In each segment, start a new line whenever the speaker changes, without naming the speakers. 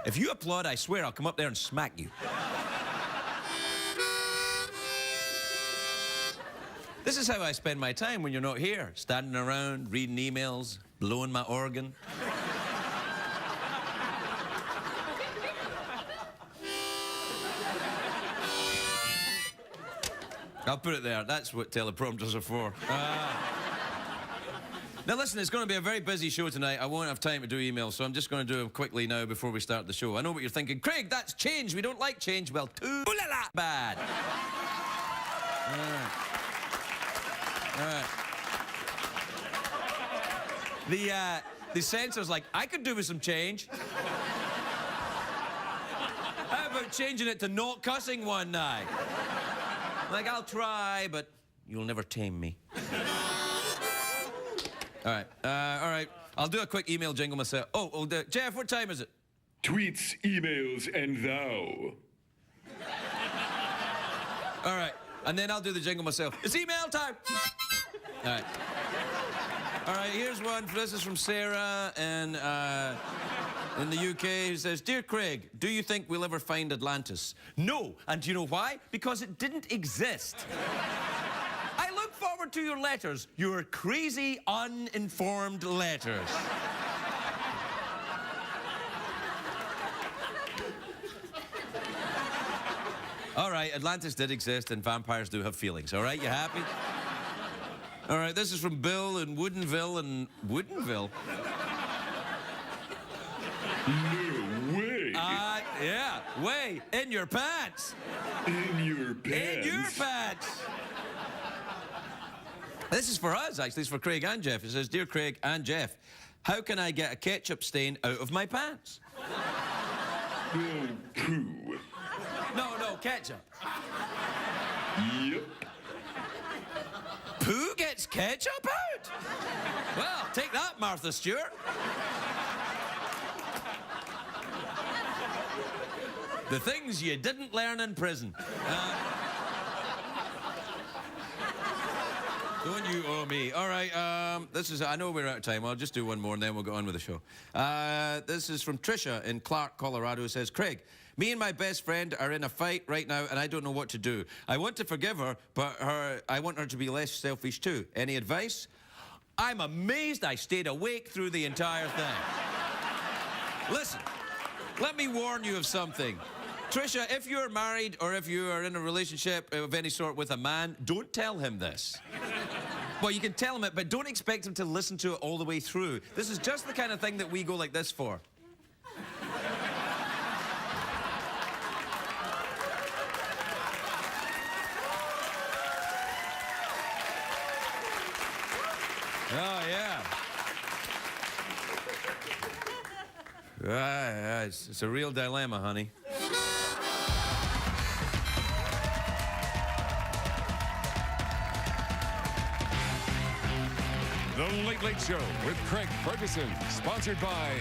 If you applaud, I swear I'll come up there and smack you. This is how I spend my time when you're not here. Standing around, reading emails, blowing my organ. I'll put it there. That's what teleprompters are for. Now listen, it's going to be a very busy show tonight. I won't have time to do emails, so I'm just going to do them quickly now before we start the show. I know what you're thinking. Craig, that's change. We don't like change. Well, too bad. All right. The censor's like, I could do with some change. How about changing it to not cussing one night? Like, I'll try, but you'll never tame me. All right. I'll do a quick email jingle myself. Jeff, what time is it?
Tweets, emails, and thou.
All right, and then I'll do the jingle myself. It's email time. All right. All right, here's one. This is from Sarah in the UK, who says, Dear Craig, do you think we'll ever find Atlantis? No, and do you know why? Because it didn't exist. I look forward to your letters, your crazy, uninformed letters. All right, Atlantis did exist, and vampires do have feelings. All right, you happy? All right, this is from Bill in Woodinville.
No way.
Yeah, way. In your pants.
In your pants.
In your pants. This is for us, actually. It's for Craig and Jeff. It says, Dear Craig and Jeff, how can I get a ketchup stain out of my pants?
Oh, poo.
No, ketchup.
Yep.
Pooh gets ketchup out? Well, take that, Martha Stewart. The things you didn't learn in prison. Don't you owe me. All right, I know we're out of time. I'll just do one more and then we'll go on with the show. This is from Tricia in Clark, Colorado, who says, Craig, me and my best friend are in a fight right now and I don't know what to do. I want to forgive her, but I want her to be less selfish too. Any advice? I'm amazed I stayed awake through the entire thing. Listen, let me warn you of something. Tricia, if you're married or if you are in a relationship of any sort with a man, don't tell him this. Well, you can tell him it, but don't expect him to listen to it all the way through. This is just the kind of thing that we go like this for. Oh, yeah. It's a real dilemma, honey.
The Late Late Show with Craig Ferguson, sponsored by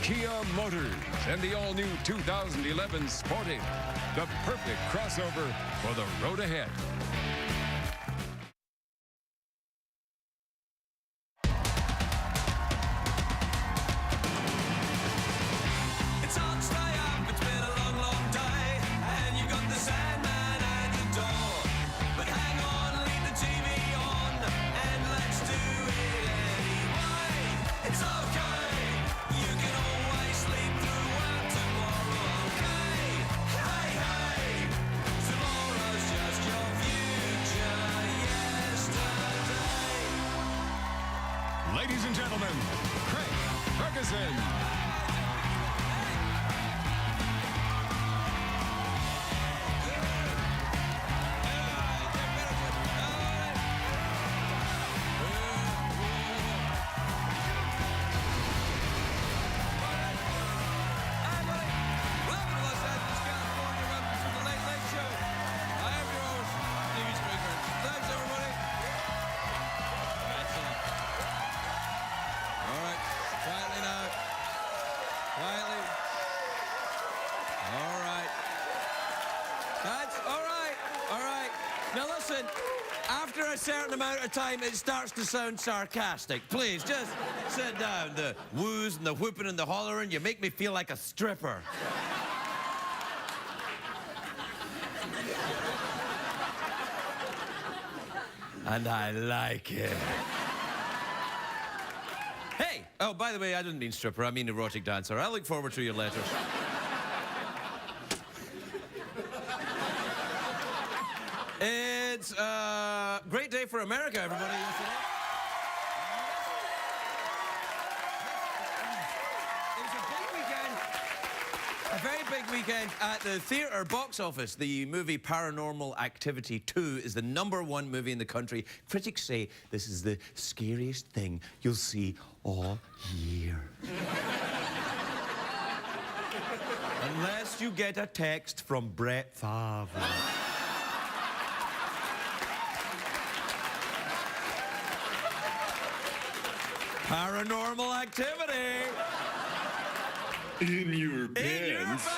Kia Motors and the all-new 2011 Sporting, the perfect crossover for the road ahead.
It's hard to stay up, it's been a long, long day, and you got the Sandman at the door. But hang on, leave the TV on, and let's do it anyway. It's okay, you can always sleep through work tomorrow, okay? Hey, hey, tomorrow's just your future yesterday.
Ladies and gentlemen, Craig Ferguson.
a certain amount of time, it starts to sound sarcastic. Please, just sit down. The woos and the whooping and the hollering, you make me feel like a stripper. And I like it. Hey! Oh, by the way, I didn't mean stripper, I mean erotic dancer. I look forward to your letters. It's a great day for America, everybody. It was a big weekend. A very big weekend at the theatre box office. The movie Paranormal Activity 2 is the #1 movie in the country. Critics say this is the scariest thing you'll see all year. Unless you get a text from Brett Favre. Paranormal Activity.
In your pants.
In your pants,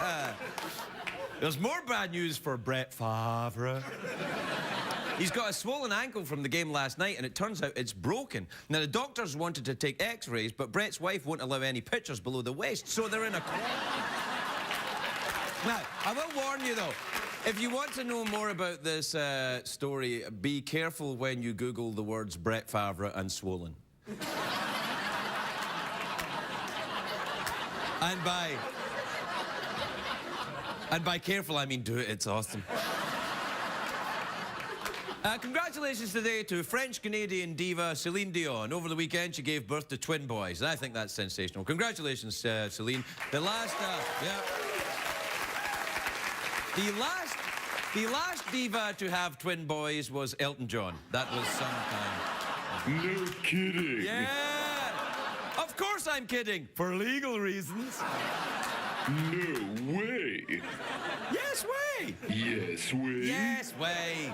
yeah. There's more bad news for Brett Favre. He's got a swollen ankle from the game last night, and it turns out it's broken. Now, the doctors wanted to take x-rays, but Brett's wife won't allow any pictures below the waist, so they're in a corner. Now, I will warn you, though. If you want to know more about this story, be careful when you Google the words Brett Favre and swollen. And by careful, I mean do it. It's awesome. Congratulations today to French-Canadian diva Celine Dion. Over the weekend, she gave birth to twin boys. I think that's sensational. Congratulations, Celine. The last diva to have twin boys was Elton John. That was some time.
No kidding.
Yeah! Of course I'm kidding. For legal reasons.
No way.
Yes way!
Yes way.
Yes way!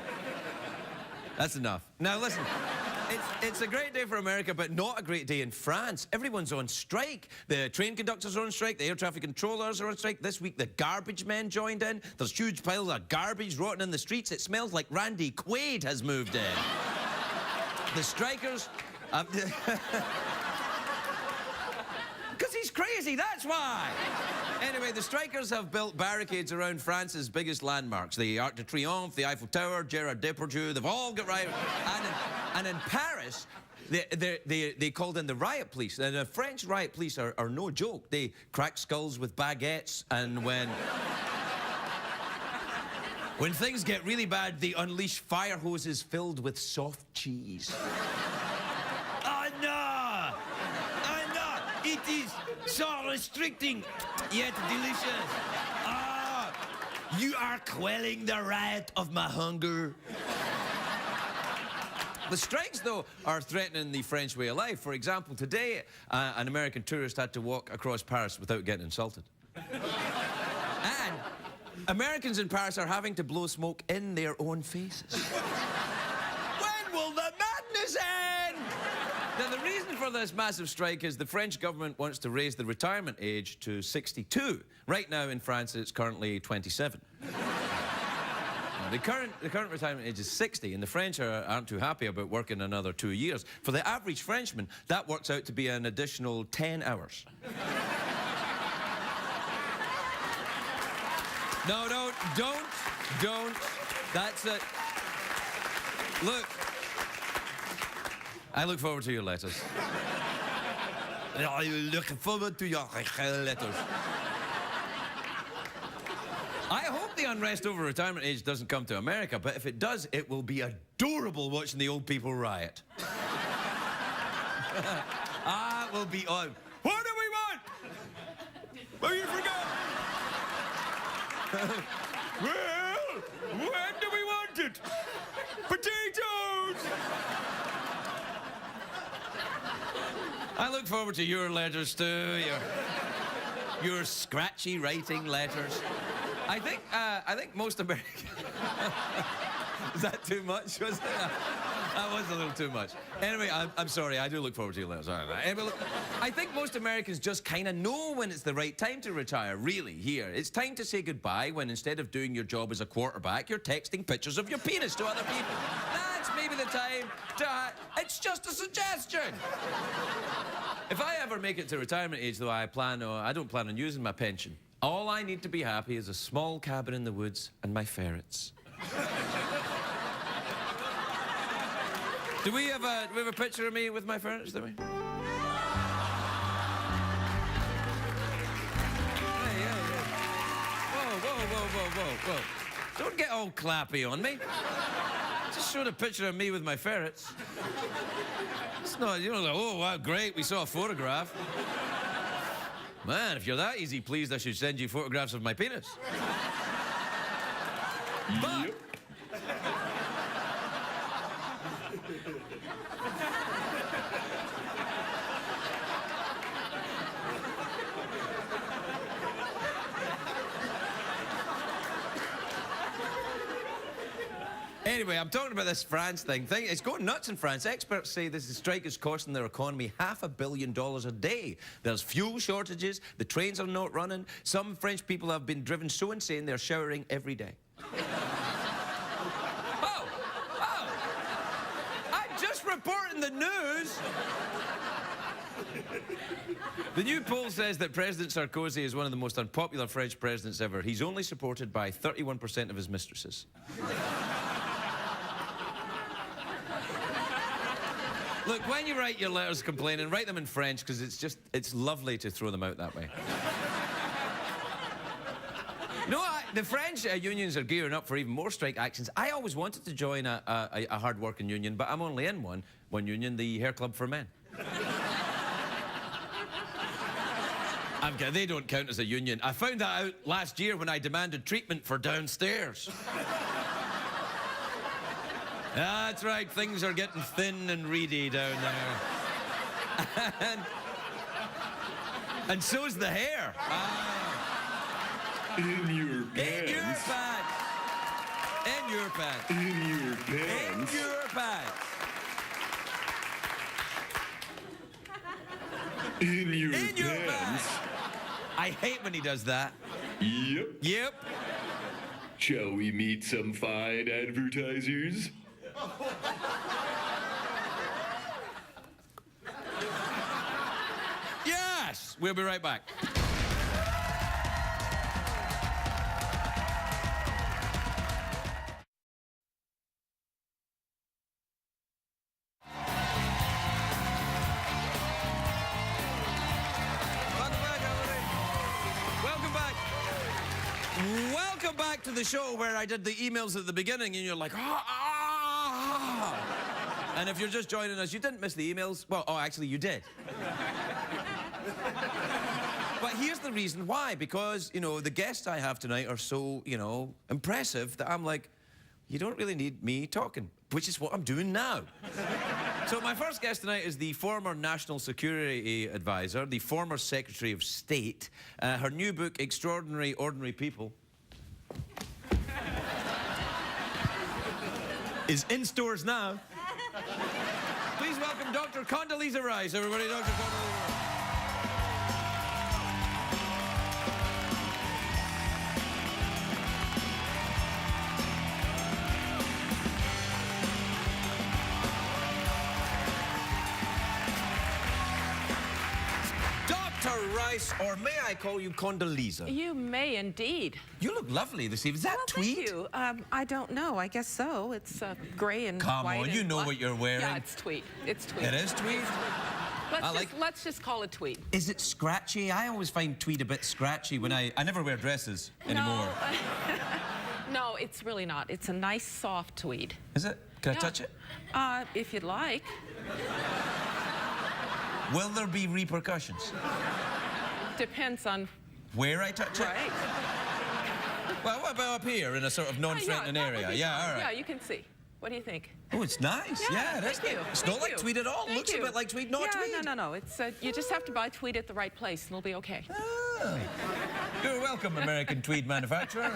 That's enough. Now listen, it's a great day for America, but not a great day in France. Everyone's on strike. The train conductors are on strike. The air traffic controllers are on strike. This week, the garbage men joined in. There's huge piles of garbage rotting in the streets. It smells like Randy Quaid has moved in. The strikers... Because he's crazy, that's why! Anyway, the strikers have built barricades around France's biggest landmarks. The Arc de Triomphe, the Eiffel Tower, Gerard Depardieu, they've all got right... And in Paris, they called in the riot police. And the French riot police are no joke. They crack skulls with baguettes, and when things get really bad, they unleash fire hoses filled with soft cheese. Oh, no! Oh, no! It is so restricting, yet delicious. Ah, you are quelling the riot of my hunger. The strikes, though, are threatening the French way of life. For example, today, an American tourist had to walk across Paris without getting insulted. And Americans in Paris are having to blow smoke in their own faces. When will the madness end? Now, the reason for this massive strike is the French government wants to raise the retirement age to 62. Right now in France, it's currently 27. The current retirement age is 60, and the French aren't too happy about working another 2 years. For the average Frenchman, that works out to be an additional 10 hours. No, don't. That's it. Look, I look forward to your letters. I look forward to your letters. I hope the unrest over retirement age doesn't come to America, but if it does, it will be adorable watching the old people riot. It will be on. What do we want? Oh, you forgot. Well, when do we want it? Potatoes! I look forward to your letters too, your scratchy writing letters. I think most Americans... Is that too much, was it? That was a little too much. Anyway, I'm sorry. I do look forward to your letters. All right. Anyway, look, I think most Americans just kind of know when it's the right time to retire, really, here. It's time to say goodbye when instead of doing your job as a quarterback, you're texting pictures of your penis to other people. That's maybe the time to... It's just a suggestion. If I ever make it to retirement age, though, I don't plan on using my pension. All I need to be happy is a small cabin in the woods and my ferrets. Do we have a picture of me with my ferrets, do we? Hey, yeah. Whoa. Don't get all clappy on me. Just showed a picture of me with my ferrets. It's not, you know, like, oh, wow, great, we saw a photograph. Man, if you're that easy pleased, I should send you photographs of my penis. But... Anyway, I'm talking about this France thing. It's going nuts in France. Experts say this strike is costing their economy $500 million a day. There's fuel shortages, the trains are not running. Some French people have been driven so insane they're showering every day. Oh! I'm just reporting the news! The new poll says that President Sarkozy is one of the most unpopular French presidents ever. He's only supported by 31% of his mistresses. Look, when you write your letters complaining, write them in French, because it's lovely to throw them out that way. No, the French unions are gearing up for even more strike actions. I always wanted to join a hard-working union, but I'm only in one union, the Hair Club for Men. They don't count as a union. I found that out last year when I demanded treatment for downstairs. That's right, things are getting thin and reedy down there. and so's the hair.
In your pants.
In your pants.
In your pants.
In your pants.
In your
In your
pants.
pants. I hate when he does that.
Yep. Shall we meet some fine advertisers?
Yes! We'll be right back. Welcome back to the show where I did the emails at the beginning and you're like, And if you're just joining us, you didn't miss the emails. Well, actually, you did. But here's the reason why. Because, you know, the guests I have tonight are so, you know, impressive that I'm like, you don't really need me talking, which is what I'm doing now. So my first guest tonight is the former National Security Advisor, the former Secretary of State. Her new book, Extraordinary Ordinary People, is in stores now. Please welcome Dr. Condoleezza Rice, everybody. Dr. Condoleezza Rice. Dr. Rice, or may I call you Condoleezza?
You may indeed.
You look lovely this evening. Is that tweed?
Thank you. I don't know. I guess so. It's gray and
Come
white.
on, you know what you're wearing.
Yeah, it's tweed. It's tweed.
It is tweed?
Let's just call it tweed.
Is it scratchy? I always find tweed a bit scratchy when I never wear dresses anymore.
No, it's really not. It's a nice, soft tweed.
Is it? Can I touch it?
If you'd like.
Will there be repercussions?
Depends on
where I touch it?
Right.
Well, what about up here in a sort of non-threatening area? Yeah, all right.
Yeah, you can see. What do you think?
Oh, it's nice. Yeah, that's
thank you.
It's not like tweed at all.
Thank
Looks
you.
a bit like tweed, not tweed.
No. It's you just have to buy tweed at the right place, and it'll be okay.
Oh. You're welcome, American tweed manufacturers.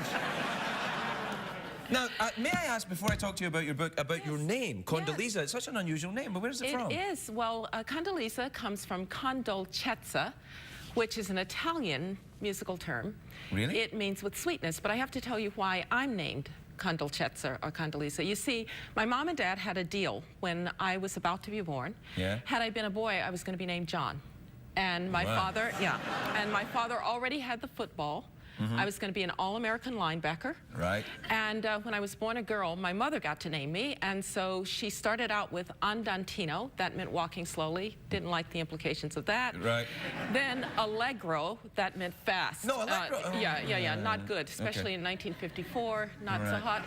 Now, may I ask, before I talk to you about your book, about your name, Condoleezza? It's such an unusual name, but where's it from?
It is. Well, Condoleezza comes from Condoleezza, which is an Italian musical term.
Really?
It means with sweetness, but I have to tell you why I'm named Condoleezza or Condoleezza. You see, my mom and dad had a deal when I was about to be born.
Yeah.
Had I been a boy, I was going to be named John. And my father, and my father already had the football. I was going to be an All-American linebacker.
Right.
And when I was born a girl, my mother got to name me, and so she started out with Andantino. That meant walking slowly. Didn't like the implications of that.
Right.
Then Allegro. That meant fast.
No, Allegro.
Yeah. Not good, especially in 1954. Not so hot.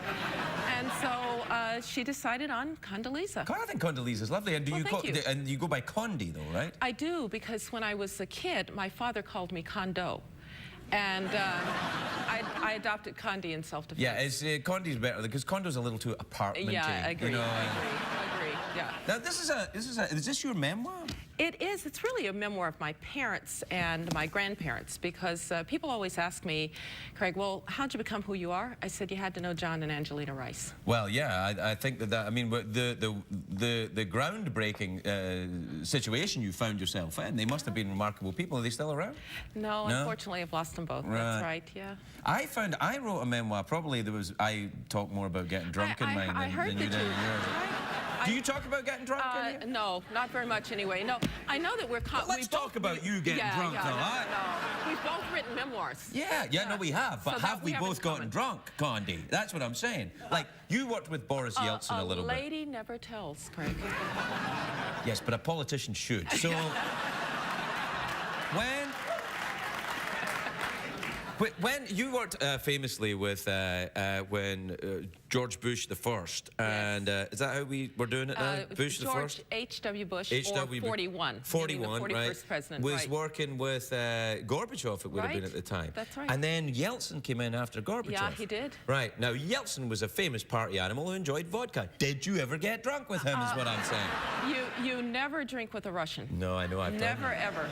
And so she decided on Condoleezza.
I think Condoleezza is lovely. And do you
thank you.
and you go by Condi though, right?
I do, because when I was a kid, my father called me Condo. And I adopted Condi in self-defense.
Yeah, it's Condi's better because Condo's a little too apartmenty.
Yeah, I agree.
You know,
I agree. Yeah.
Now is this your memoir?
It is. It's really a memoir of my parents and my grandparents, because people always ask me, Craig, well, how'd you become who you are? I said, you had to know John and Angelina Rice.
Well, yeah, I think that I mean, the groundbreaking situation you found yourself in, they must have been remarkable people. Are they still around?
No, unfortunately, I've lost them both.
Right.
That's right, yeah.
I wrote a memoir, probably I talk more about getting drunk in mine than you did in yours. Do you talk about getting drunk in yours?
No, not very much anyway. No, I know that we're...
Let's talk about you getting drunk, though.
No. We've both written memoirs.
Yeah, no, we have. But
So
have we both gotten drunk, Condi? That's what I'm saying. Like, you worked with Boris Yeltsin a little bit.
A lady never tells, Craig.
Yes, but a politician should. So, when you worked famously with when George Bush the First, and is that how we were doing it now? Bush the First?
George H.W. Bush, or 41.
41,
the 41st
right?
president,
was
right.
working with Gorbachev, it would have been at the time.
That's right.
And then Yeltsin came in after Gorbachev.
Yeah, he did.
Right. Now, Yeltsin was a famous party animal who enjoyed vodka. Did you ever get drunk with him, is what I'm saying.
You never drink with a Russian.
No, I know. I've done
Never,
that.
ever.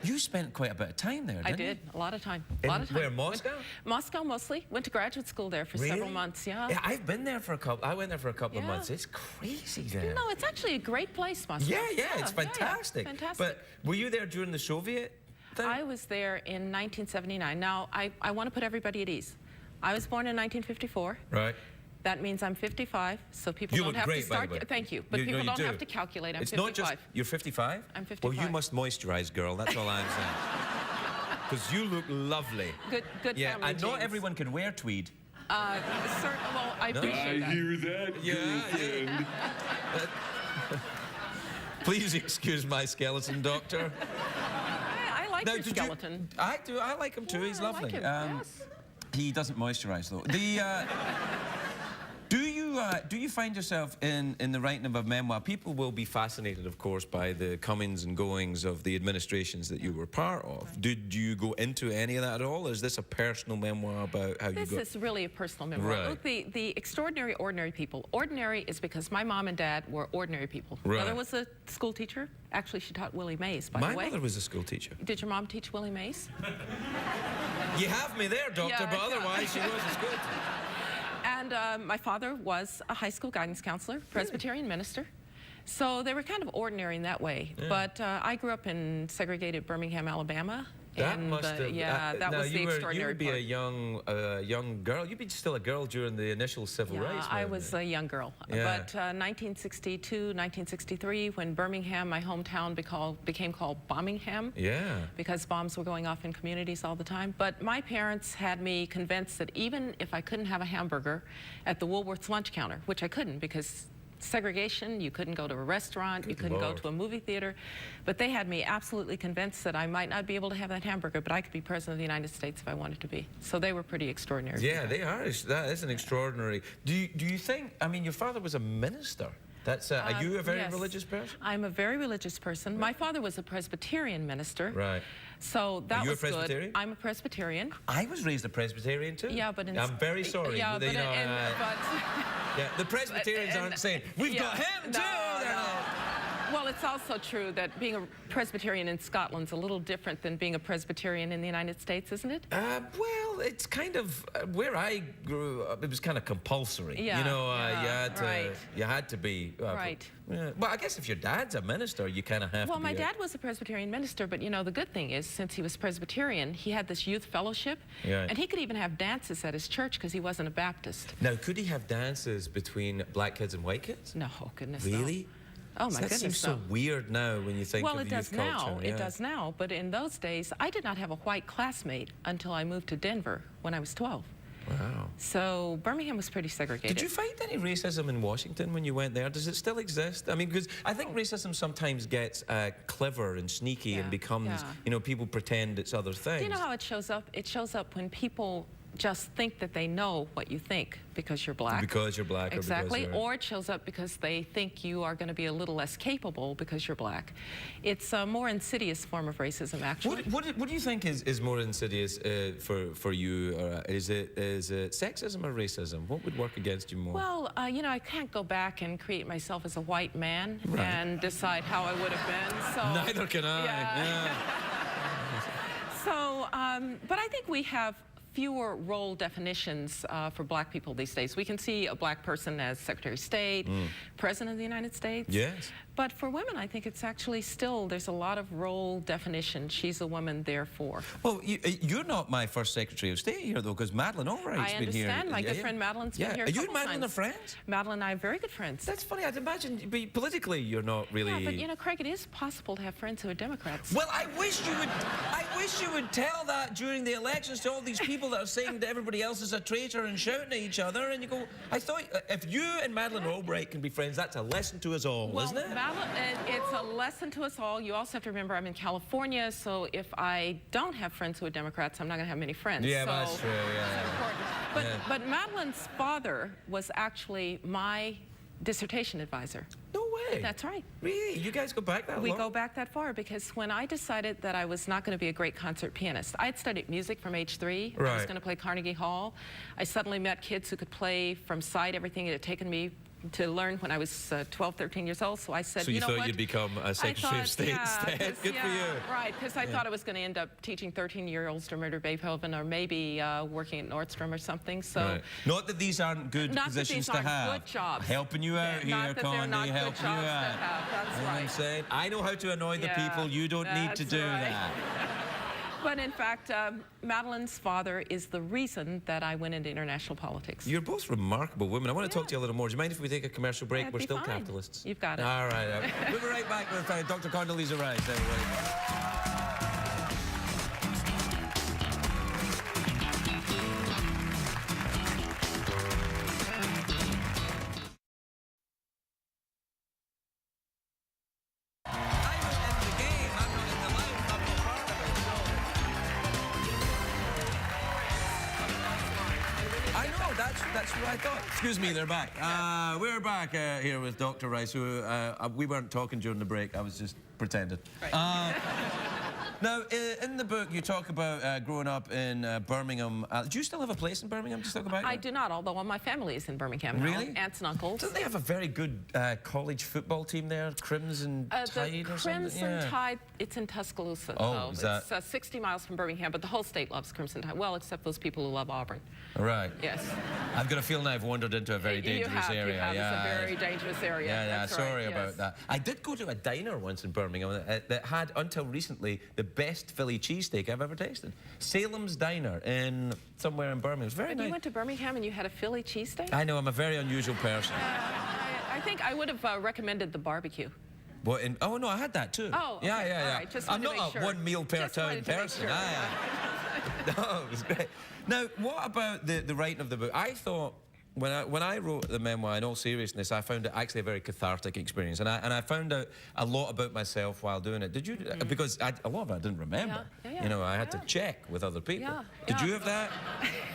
You spent quite a bit of time there, didn't you?
I did. A lot of time.
Where, Moscow?
Moscow, mostly. Went to graduate school there for several months, yeah.
Yeah, I've been there for a couple. I went there for a couple of months. It's crazy there.
No, it's actually a great place, Moscow.
Yeah, it's fantastic.
Fantastic.
But were you there during the Soviet thing?
I was there in 1979. Now, I want to put everybody at ease. I was born in 1954.
Right.
That means I'm 55, so people
You
don't
look
have
great,
to start.
by the way.
Thank you, but people don't have to calculate. I'm 55.
Not just you're 55.
I'm 55.
Well, you must moisturize, girl. That's all I'm saying. Because you look lovely.
Good
Yeah,
family
and not
genes.
everyone can wear tweed.
Well, I appreciate that.
I hear that, girlfriend.
Please excuse my skeleton, doctor.
I like your skeleton.
I do. I like him too.
Yeah,
He's
I
lovely.
like him, yes.
He doesn't moisturize though. Do you find yourself in the writing of a memoir? People will be fascinated, of course, by the comings and goings of the administrations that you were part of. Did you go into any of that at all? Is this a personal memoir about how you got...
This is really a personal memoir.
Right.
Look, the extraordinary, ordinary people. Ordinary is because my mom and dad were ordinary people.
Right.
Mother was a school teacher. Actually, she taught Willie Mays, by the way.
My mother was a school teacher.
Did your mom teach Willie Mays?
You have me there, doctor,
Yeah,
but otherwise she was a school teacher.
And my father was a high school guidance counselor, Presbyterian minister. So they were kind of ordinary in that way. Yeah. But I grew up in segregated Birmingham, Alabama.
That must have...
Yeah, that was the extraordinary
You would be
part.
a young girl. You'd be still a girl during the initial civil rights.
I was a young girl.
Yeah.
But 1962, 1963, when Birmingham, my hometown, became called Bombingham.
Yeah.
Because bombs were going off in communities all the time. But my parents had me convinced that even if I couldn't have a hamburger at the Woolworth's lunch counter, which I couldn't because segregation, you couldn't go to a restaurant, you couldn't go to a movie theater, but they had me absolutely convinced that I might not be able to have that hamburger, but I could be president of the United States if I wanted to be. So they were pretty extraordinary.
Yeah, they are. That is an extraordinary... Do you think... I mean, your father was a minister. That's... are you a very religious person?
I'm a very religious person. My father was a Presbyterian minister.
Right.
So that was good.
Are you a Presbyterian?
I'm a Presbyterian.
I was raised a Presbyterian too.
Yeah, but
I'm very sorry.
Yeah, but,
yeah, the Presbyterians aren't saying, we've got him too!
Well, it's also true that being a Presbyterian in Scotland's a little different than being a Presbyterian in the United States, isn't it?
Well, it's kind of where I grew up. It was kind of compulsory.
Yeah,
you know,
right.
you had to be.
Right.
Well, I guess if your dad's a minister, you kind of have to.
Well,
be
my dad was a Presbyterian minister, but you know, the good thing is, since he was Presbyterian, he had this youth fellowship,
Yeah.
and he could even have dances at his church because he wasn't a Baptist.
Now, could he have dances between black kids and white kids?
No, goodness, no.
Really?
Oh my
That
goodness,
seems
no.
so weird now when you think
Well,
of
it
the
does
youth culture.
now. It does now. But in those days, I did not have a white classmate until I moved to Denver when I was 12.
Wow.
So Birmingham was pretty segregated.
Did you find any racism in Washington when you went there? Does it still exist? I mean, because I think racism sometimes gets clever and sneaky and becomes, you know, people pretend it's other things.
Do you know how it shows up? It shows up when people just think that they know what you think because you're black.
Because you're black.
Exactly.
Or because
Or it shows up because they think you are going to be a little less capable because you're black. It's a more insidious form of racism, actually.
What do you think is more insidious for you? Is it sexism or racism? What would work against you more?
Well, you know, I can't go back and create myself as a white man and decide how I would have been. So
neither can I. Yeah.
So, but I think we have fewer role definitions for black people these days. We can see a black person as Secretary of State, President of the United States.
Yes.
But for women, I think it's actually still, there's a lot of role definition. She's a woman, therefore.
Well, you're not my first Secretary of State here, though, because Madeleine Albright's been here.
I understand. My good friend Madeleine's been here a
Are you
couple
and Madeleine
times.
are friends?
Madeline and I are very good friends.
That's funny. I'd imagine, but politically, you're not really.
Yeah, but you know, Craig, it is possible to have friends who are Democrats.
Well, I wish you would tell that during the elections to all these people that are saying that everybody else is a traitor and shouting at each other, and you go, I thought if you and Madeleine Albright can be friends, that's a lesson to us all, isn't it?
It's a lesson to us all. You also have to remember I'm in California, so if I don't have friends who are Democrats, I'm not going to have many friends.
Yeah,
so
that's true, yeah.
It's important. But Madeleine's father was actually my dissertation advisor.
No way.
That's right.
Really? You guys go back that long?
We go back that far because when I decided that I was not going to be a great concert pianist, I had studied music from age 3. I was going to play Carnegie Hall. I suddenly met kids who could play from sight everything it had taken me to learn when I was 12, 13 years old. So I said,
so you
know
thought
what?
you'd become a Secretary of State instead? Good for you.
Right, because I thought I was going to end up teaching 13-year-olds to murder Beethoven or maybe working at Nordstrom or something. So
Not that these aren't good positions to have.
Not that these aren't good jobs.
Helping you out here,
not that
Condi,
they're not
helping
good
you
jobs
out.
to have. That's
You know what I'm
right.
saying? I know how to annoy the people. You don't need to do that.
But in fact, Madeleine's father is the reason that I went into international politics.
You're both remarkable women. I want to talk to you a little more. Do you mind if we take a commercial break?
That'd
We're
be
still
fine.
capitalists.
You've got it.
All right. We'll be right back with Dr. Condoleezza Rice, everybody. That's what I thought. Excuse me, they're back. We're back here with Dr. Rice, who we weren't talking during the break. I was just pretending.
Right.
Now, in the book, you talk about growing up in Birmingham. Do you still have a place in Birmingham? Just talk about
I do not, although all my family is in Birmingham now.
Really?
Aunts and uncles.
Don't they have a very good college football team there? Crimson Tide or something?
Crimson Tide, it's in Tuscaloosa.
Oh, is that...
It's 60 miles from Birmingham, but the whole state loves Crimson Tide. Well, except those people who love Auburn.
Right.
Yes.
I've got a feeling I've wandered into a very dangerous area.
You have.
Yeah,
It's a very dangerous area.
Yeah,
That's
sorry
right,
about
yes.
that. I did go to a diner once in Birmingham that had, until recently, the best Philly cheesesteak I've ever tasted. Salem's Diner in somewhere in Birmingham. It was very nice.
You went to Birmingham and you had a Philly cheesesteak?
I know, I'm a very unusual person.
I think I would have recommended the barbecue.
What, oh, no, I had that too.
Oh, okay.
Yeah.
All right. Just
I'm
wanted to
not
make
a
sure.
one meal per
Just
town
wanted to make
person.
sure.
No, it was great. Now, what about the writing of the book? I thought, when I wrote the memoir, in all seriousness, I found it actually a very cathartic experience, and I found out a lot about myself while doing it. Did you? Because a lot of it I didn't remember.
Yeah.
You know, I had to check with other people.
Yeah,
Did
yeah.
you have that?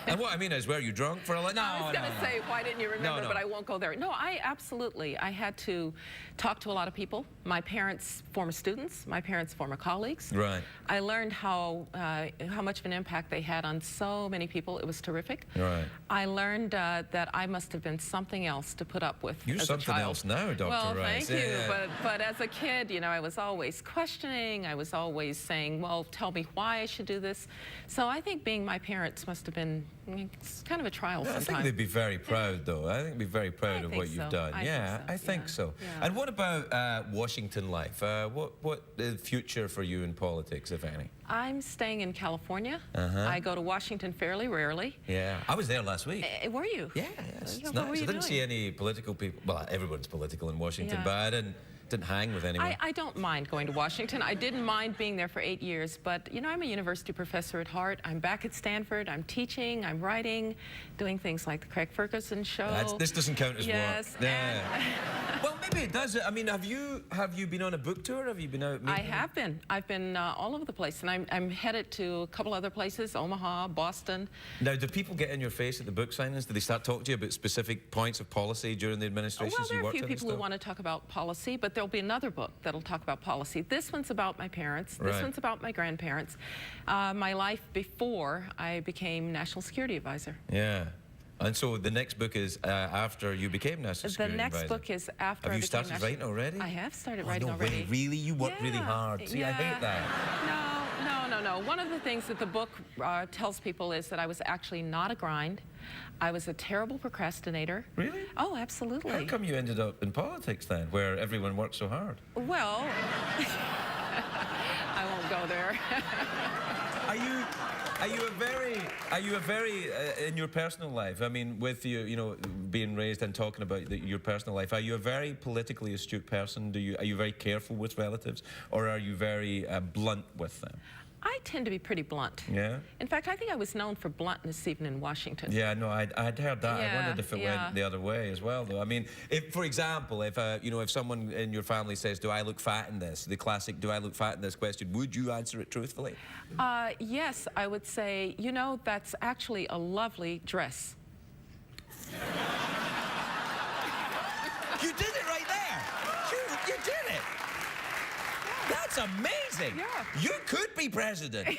And what I mean is, were you drunk for a lot? No,
I was going to say, why didn't you remember?
No.
But I won't go there. No, I had to talk to a lot of people. My parents, former students. My parents, former colleagues.
Right.
I learned how much of an impact they had on so many people. It was terrific.
Right.
I learned that that I must have been something else to put up with
You're
as
something
a child.
else now, Dr.
Well,
Rice.
thank you. But as a kid, you know, I was always questioning. I was always saying, well, tell me why I should do this. So I think being my parents must have been it's kind of a trial
I
sometimes.
think they'd be very proud, though. I think they'd be very proud of what you've done. I think so.
Yeah.
And what about Washington life? What is future for you in politics, if any?
I'm staying in California. I go to Washington fairly rarely.
Yeah, I was there last week.
Were you?
Yeah, yes, it's
What
nice.
were
I
you
didn't see
doing?
any political people. Well, everyone's political in Washington,
Yeah.
but I didn't hang with anyone.
I don't mind going to Washington. I didn't mind being there for 8 years, but you know, I'm a university professor at heart. I'm back at Stanford. I'm teaching, I'm writing, doing things like the Craig Ferguson show.
This doesn't count as
yes,
work. Yeah. Well, maybe it does. I mean, have you been on a book tour? Have you been out meeting?
I have been. I've been all over the place, and I'm headed to a couple other places, Omaha, Boston.
Now, do people get in your face at the book signings? Do they start talking to you about specific points of policy during the administrations
Well, there
you
are a
worked
few
in and
people who
stuff?
want to talk about policy, but there'll be another book that'll talk about policy. This one's about my parents. This
Right.
one's about my grandparents. My life before I became National Security Advisor.
Yeah. And so the next book is after you became National Security
The next
Advisor.
book is after
Have
I
you
became
started
national-
writing already?
I have started
Oh,
writing
no
already.
way. Really? You work really
Yeah,
hard. See, I hate that.
No. One of the things that the book tells people is that I was actually not a grind. I was a terrible procrastinator.
Really?
Oh, absolutely.
How come you ended up in politics then, where everyone works so hard?
Well, I won't go there.
Are you a very in your personal life? I mean, with you know, being raised and talking about your personal life, are you a very politically astute person? Are you very careful with relatives, or are you very blunt with them?
I tend to be pretty blunt.
Yeah.
In fact, I think I was known for bluntness even in Washington.
Yeah, no, I'd heard that. I
Yeah,
wondered if it went the other way as well, though. I mean, if, for example, if you know, if someone in your family says, "Do I look fat in this?" The classic "Do I look fat in this?" question, would you answer it truthfully?
Yes, I would say, you know, that's actually a lovely dress.
You did it right there. You did it. That's amazing.
Yeah.
You could be president.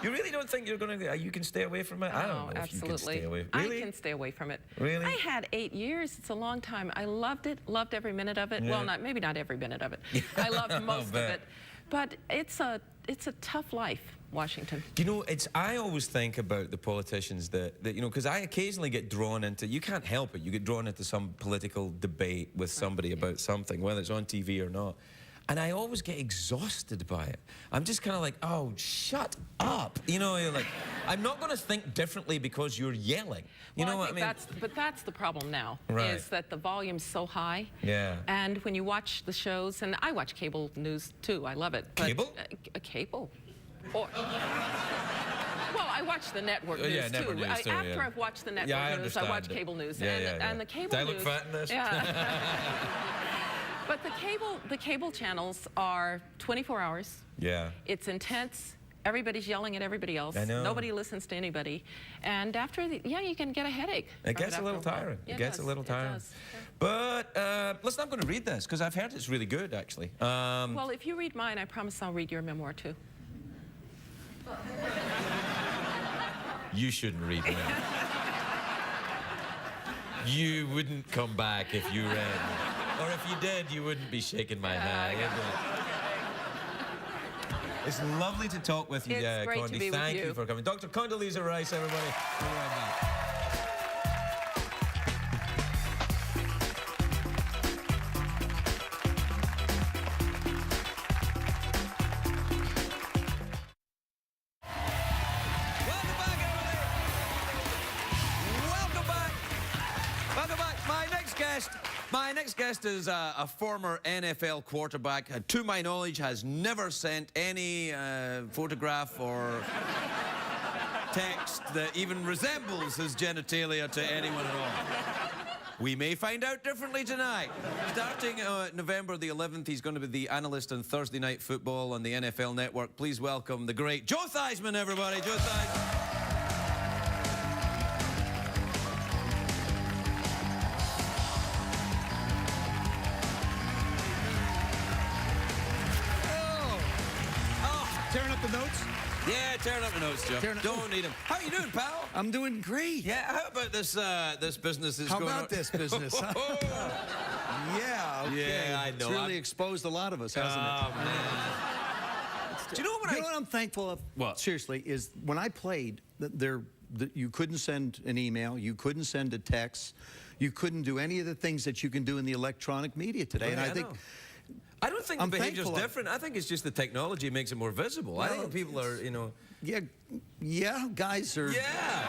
You really don't think you're going to? You can stay away from it? I don't know if you can stay away. Really?
I can stay away from it.
Really?
I had 8 years. It's a long time. I loved it. Loved every minute of it.
Yeah.
Well, maybe not every minute of it. I loved most of
bet.
it. But it's a tough life, Washington.
You know, I always think about the politicians that you know, because I occasionally get drawn into, you can't help it, you get drawn into some political debate with somebody about something, whether it's on TV or not. And I always get exhausted by it. I'm just kind of like, oh, shut up. You know, you're like, I'm not going to think differently because you're yelling. You know what I mean?
But that's the problem now,
Right.
is that the volume's so high.
Yeah.
And when you watch the shows, and I watch cable news too, I love it. But,
Cable?
Cable. Or, well, I watch the network news
yeah,
too.
network news too,
After
yeah.
I've watched the network
Yeah, I
news, I
understand
watch
it.
cable news.
Yeah,
And the cable
Do I
news.
look fat in this?
Yeah. But the cable channels are 24 hours.
Yeah.
It's intense. Everybody's yelling at everybody else.
I know.
Nobody listens to anybody. And after you can get a headache.
It
from
gets a little
after while.
tiring.
Yeah,
It gets a
does.
little
It
tiring.
does. Yeah.
But listen, I'm going to read this because I've heard it's really good, actually.
Well, if you read mine, I promise I'll read your memoir too.
You shouldn't read mine. You wouldn't come back if you read. Or if you did, you wouldn't be shaking my hand. It's lovely to talk with you,
It's great to
Condi.
be with
Thank
you.
you for coming. Dr. Condoleezza Rice, everybody. We'll be right back. Welcome back, everybody. Welcome back. Welcome back. My next guest is a former NFL quarterback. To my knowledge, has never sent any photograph or text that even resembles his genitalia to anyone at all. We may find out differently tonight. Starting November the 11th, he's going to be the analyst on Thursday Night Football on the NFL Network. Please welcome the great Joe Theismann, everybody. Joe Theismann.
Tearing up the notes?
Yeah, tearing up the notes, Joe. Don't need him. How you doing, pal?
I'm doing great.
Yeah, how about this this business that's
How
going
about
on?
this business? Yeah, okay.
Yeah, I know.
It's really exposed a lot of us, hasn't it?
Man. Do you know what
You know what I'm thankful of?
What?
Seriously, is when I played, you couldn't send an email, you couldn't send a text, you couldn't do any of the things that you can do in the electronic media today.
Yeah,
and I think
I don't think
I'm
the behaviour's
thankful of-
different. I think it's just the technology makes it more visible. I think people are, you know.
yeah, guys are.
Yeah.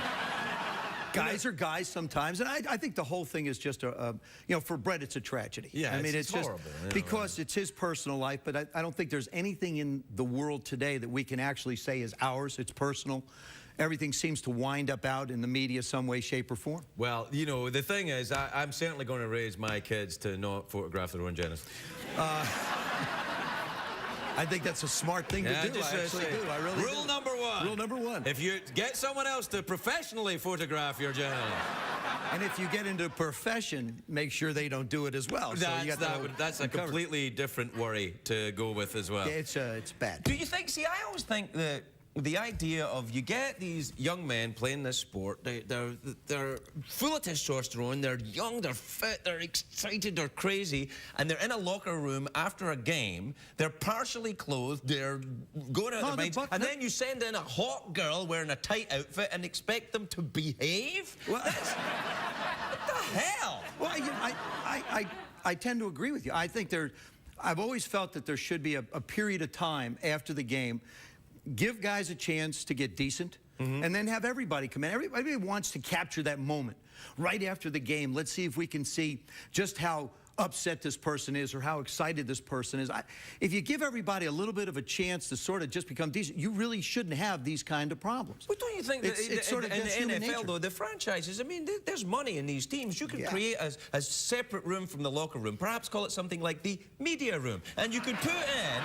Guys are guys sometimes, and I think the whole thing is just for Brett, it's a tragedy.
Yeah,
I mean,
it's
just
horrible, you know,
because it's his personal life. But I don't think there's anything in the world today that we can actually say is ours. It's personal. Everything seems to wind up out in the media some way, shape, or form.
Well, you know, the thing is, I'm certainly going to raise my kids to not photograph their own genitals.
I think that's a smart thing to do. I actually do. I really
Rule
do.
number one.
Rule number one.
If you get someone else to professionally photograph your genitals.
And if you get into a profession, make sure they don't do it as well.
That's a completely different worry to go with as well.
Yeah, it's bad.
Do you think, see, I always think that the idea of you get these young men playing this sport, they're full of testosterone, they're young, they're fit, they're excited, they're crazy, and they're in a locker room after a game, they're partially clothed, they're going out their minds, and then you send in a hot girl wearing a tight outfit and expect them to behave?
Well,
what the hell?
Well, I tend to agree with you. I think I've always felt that there should be a period of time after the game. Give guys a chance to get decent, and then have everybody come in. Everybody wants to capture that moment right after the game. Let's see if we can see just how upset this person is or how excited this person is. If you give everybody a little bit of a chance to sort of just become decent, you really shouldn't have these kind of problems.
But don't you think that
it's sort of
in the NFL,
nature.
though, the franchises, I mean, there's money in these teams. You could create a separate room from the locker room, perhaps call it something like the media room, and you could put in...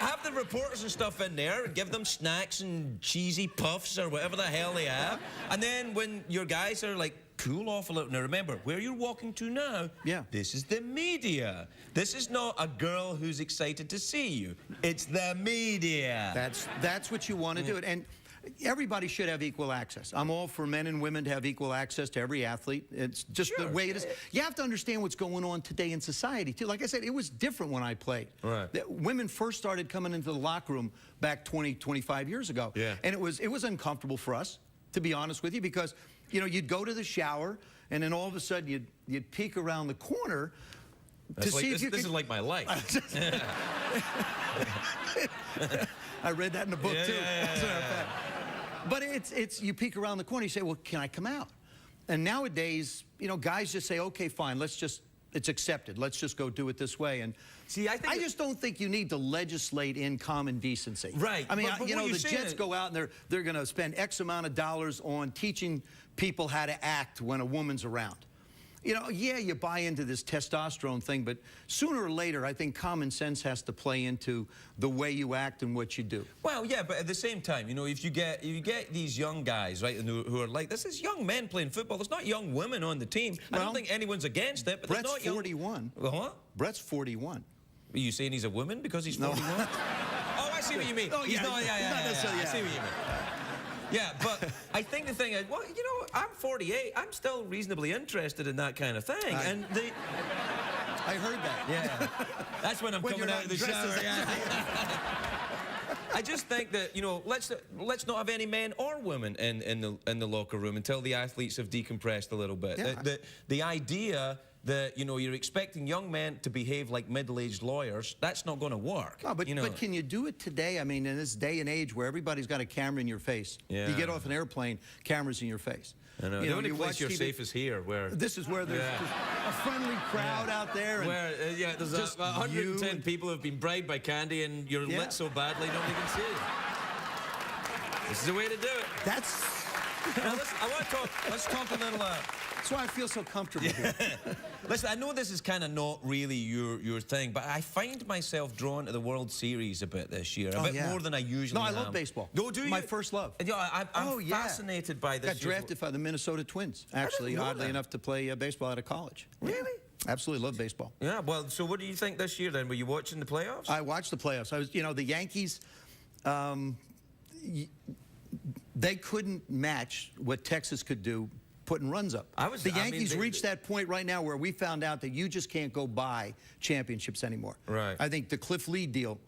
have the reporters and stuff in there and give them snacks and cheesy puffs or whatever the hell they have. And then when your guys are like, cool off a little. Now remember, where you're walking to now, this is the media. This is not a girl who's excited to see you. It's the media.
That's what you want to do. And everybody should have equal access. I'm all for men and women to have equal access to every athlete. It's just the way it is. You have to understand what's going on today in society, too. Like I said, it was different when I played.
Right.
Women first started coming into the locker room back 20, 25 years ago. Yeah. And it was uncomfortable for us, to be honest with you, because, you'd go to the shower, and then all of a sudden you'd peek around the corner to see if you could...
This is like my life.
I read that in the book, too. But you peek around the corner, you say, well, can I come out? And nowadays, guys just say, okay, fine, it's accepted. Let's just go do it this way. And
see, I just
don't think you need to legislate in common decency.
Right.
I mean, the Jets go out and they're going to spend X amount of dollars on teaching people how to act when a woman's around. You buy into this testosterone thing, but sooner or later, I think common sense has to play into the way you act and what you do.
Well, yeah, but at the same time, if you get these young guys, right, who are like, this is young men playing football. There's not young women on the team.
Well,
I don't think anyone's against it, but
Brett's
there's not young...
41.
What?
Brett's 41.
Are you saying he's a woman because he's 41?
No.
Oh, I see what you mean.
Oh, yeah.
Not necessarily. I see what you mean. Yeah, but I think the thing is, well, I'm 48. I'm still reasonably interested in that kind of thing.
I heard that.
Yeah. That's when I'm coming out of the shower. I just think that, let's not have any men or women in the locker room until the athletes have decompressed a little bit.
Yeah.
The idea that, you're expecting young men to behave like middle-aged lawyers, that's not going to work.
No, but can you do it today? I mean, in this day and age where everybody's got a camera in your face.
Yeah.
You get off an airplane, cameras in your face.
I know. The only place you're safe is here, where...
This is where there's a friendly crowd out there.
Where, there's just 110 people who have been bribed by candy, and you're lit so badly nobody can see you. This is the way to do it. Now, listen, let's talk a little...
That's why I feel so comfortable here.
Listen, I know this is kind of not really your thing, but I find myself drawn to the World Series a bit this year, a bit more than I usually am.
No, I love baseball.
No, do you?
My first love.
Yeah, I'm fascinated by this.
Got drafted by the Minnesota Twins, actually, oddly enough, to play baseball out of college.
Really?
Absolutely love baseball.
Yeah, well, so what do you think this year then? Were you watching the playoffs?
I watched the playoffs. I was, the Yankees, they couldn't match what Texas could do putting runs up. The Yankees reached that point right now where we found out that you just can't go buy championships anymore.
Right.
I think the Cliff Lee deal,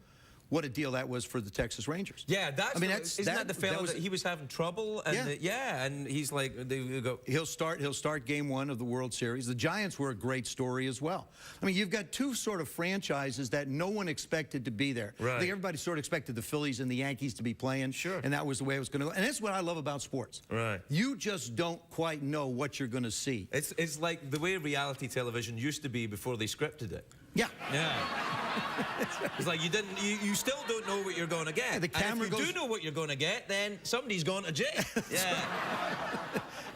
what a deal that was for the Texas Rangers.
Yeah, that's.
I mean,
isn't that the fellow that he was having trouble? And and he's like, they go.
He'll start game 1 of the World Series. The Giants were a great story as well. I mean, you've got two sort of franchises that no one expected to be there.
Right.
I think everybody sort of expected the Phillies and the Yankees to be playing.
Sure.
And that was the way it was going to go. And that's what I love about sports.
Right.
You just don't quite know what you're going to see.
It's like the way reality television used to be before they scripted it.
Yeah.
Yeah. It's like you still don't know what you're going to get.
The camera
and if you do know what you're going to get, then somebody's going to jail. Yeah.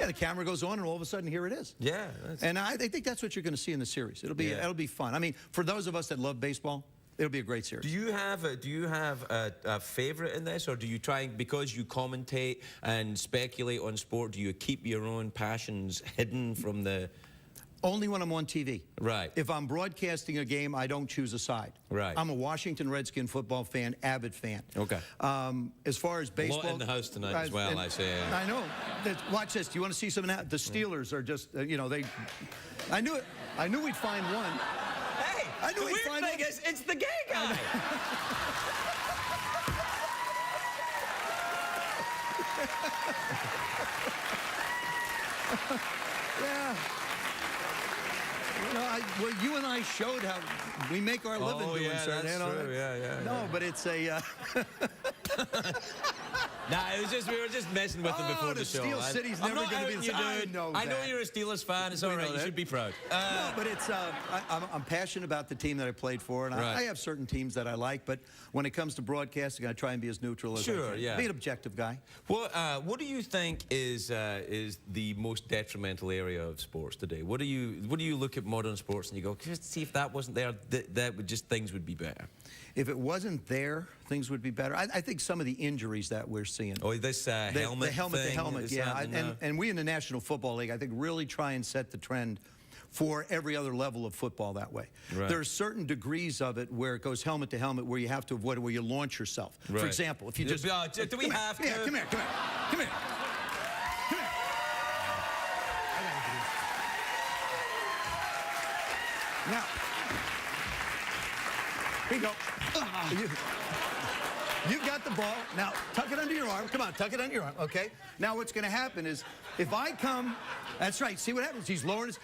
Yeah, the camera goes on, and all of a sudden, here it is.
Yeah.
And I think that's what you're going to see in the series. It'll be fun. I mean, for those of us that love baseball, it'll be a great series.
Do you have a favorite in this, or do you try, because you commentate and speculate on sport, do you keep your own passions hidden from the?
Only when I'm on TV.
Right.
If I'm broadcasting a game, I don't choose a side.
Right.
I'm a Washington Redskin football fan, avid fan.
Okay.
As far as baseball...
A lot in the house tonight as well, I say.
I know. Watch this. Do you want to see some of that? The Steelers are just, you know, they... I knew we'd find one.
Hey,
I knew
the
we'd
weird
find
thing
one.
is, it's the gay guy.
Yeah. Well, you and I showed how we make our living doing certain.
That's true. Yeah.
No, but it's a.
Nah, it was just we were just messing with him before the show.
Steel City's never going to be the same.
I know you're a Steelers fan. It's all right. You should be proud.
No, but it's I'm passionate about the team that I played for, and I have certain teams that I like. But when it comes to broadcasting, I try and be as neutral as I can.
Yeah.
Be an objective guy.
What do you think is the most detrimental area of sports today? What do you look at modern sports and you go, just see if that wasn't there, things would be better.
If it wasn't there, things would be better. I think some of the injuries that we're seeing.
Oh, this helmet
the helmet, yeah. And we in the National Football League, I think, really try and set the trend for every other level of football that way.
Right.
There are certain degrees of it where it goes helmet to helmet where you have to avoid it, where you launch yourself.
Right.
For example, if you just...
do we have to?
Yeah, come here. Come here. Now, here you go. You've got the ball. Now, tuck it under your arm. Come on, tuck it under your arm, okay? Now, what's going to happen is, if I come, that's right, see what happens? He's lowering his,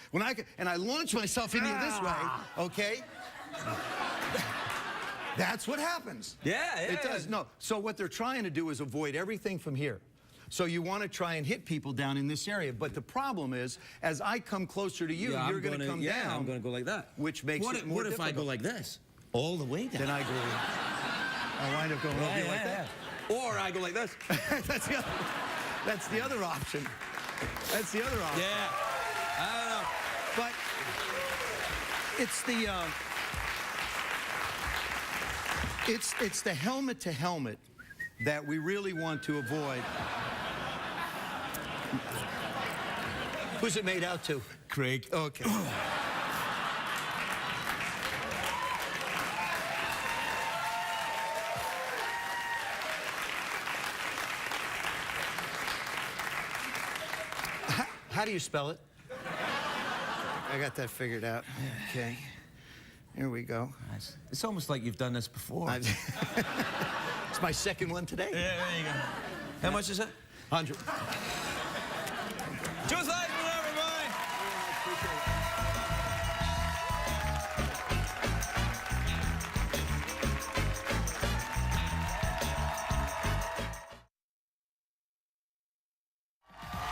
and I launch myself into you this way, okay? That's what happens.
Yeah.
It does. No. So what they're trying to do is avoid everything from here. So you want to try and hit people down in this area. But the problem is, as I come closer to you, you're going to come down.
Yeah, I'm going to go like that.
Which makes it more difficult.
What if I go like this? All the way down.
Then I go... I wind up going like that.
Or I go like this.
That's the other option. That's the other option.
Yeah. I don't know.
But it's the helmet to helmet that we really want to avoid. Who's it made out to?
Craig.
Okay. How do you spell it? I got that figured out. Okay. Here we go.
It's almost like you've done this before.
It's my second one today.
Yeah, there you go. How much is it?
100.
Joe Theismann, everybody!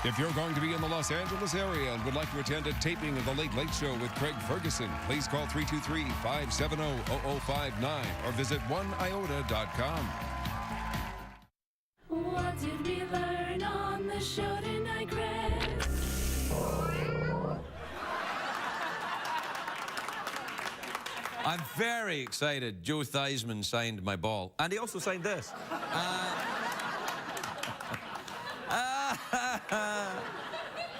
If you're going to be in the Los Angeles area and would like to attend a taping of The Late Late Show with Craig Ferguson, please call 323-570-0059 or visit oneiota.com.
What did we learn on the show tonight, Craig?
I'm very excited. Joe Theismann signed my ball. And he also signed this.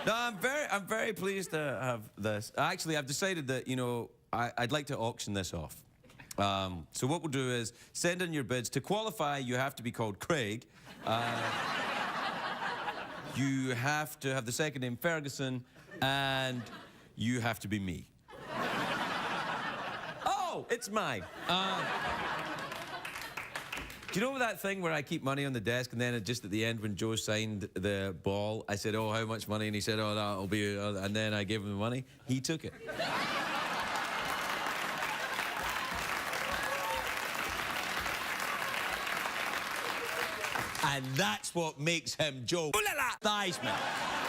No, I'm very pleased to have this. Actually, I've decided that, you know, I'd like to auction this off. So what we'll do is send in your bids. To qualify, you have to be called Craig. you have to have the second name Ferguson, and you have to be me. Oh, it's mine. Do you know that thing where I keep money on the desk, and then just at the end when Joe signed the ball, I said, oh, how much money? And he said, oh, that'll be, and then I gave him the money. He took it. And that's what makes him Joe Theismann.